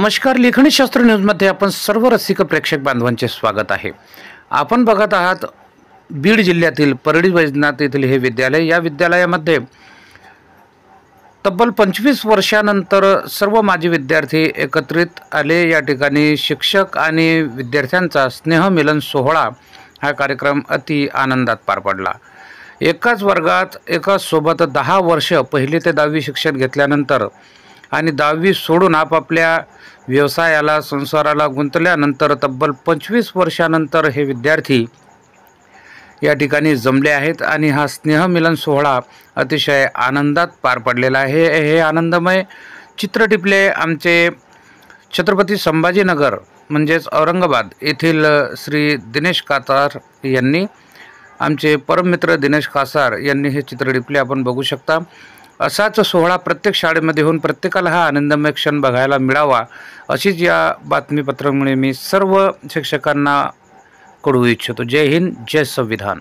नमस्कार. लेखनीशास्त्र न्यूजमध्ये आपण सर्व रसिक प्रेक्षक बांधवांचे स्वागत आहे. आपण बघत आहात बीड जिल्ह्यातील परळी वैजनाथ येथील हे विद्यालय. या विद्यालयामध्ये तब्बल 25 वर्षानंतर सर्व माजी विद्यार्थी एकत्रित आले. या ठिकाणी शिक्षक आणि विद्यार्थ्यांचा स्नेहमिलन सोहळा हा कार्यक्रम अति आनंदात पार पडला. एकाच वर्गात एकासोबत 10 वर्ष पहिली ते 10वी शिक्षण घेतल्यानंतर आणि 10वी सोडून आपापल्या व्यवसायाला संसाराला गुंतल्यानंतर तब्बल 25 वर्षानंतर हे विद्यार्थी या ठिकाणी जमले आहेत आणि हा स्नेहमिलन सोहळा अतिशय आनंदात पार पडलेला आहे. हे आनंदमय चित्र टिपले आमचे छत्रपती संभाजीनगर म्हणजेच औरंगाबाद येथील श्री दिनेश कासार यांनी. आमचे परममित्र दिनेश कासार यांनी हे चित्र टिपले. आपण बघू शकता. असाच सोहळा प्रत्येक शाळेमध्ये होऊन प्रत्येकाला हा आनंदमय क्षण बघायला मिळावा अशीच या बातमीपत्रामुळे मी सर्व शिक्षकांना कळवू इच्छितो. जय हिंद, जय संविधान.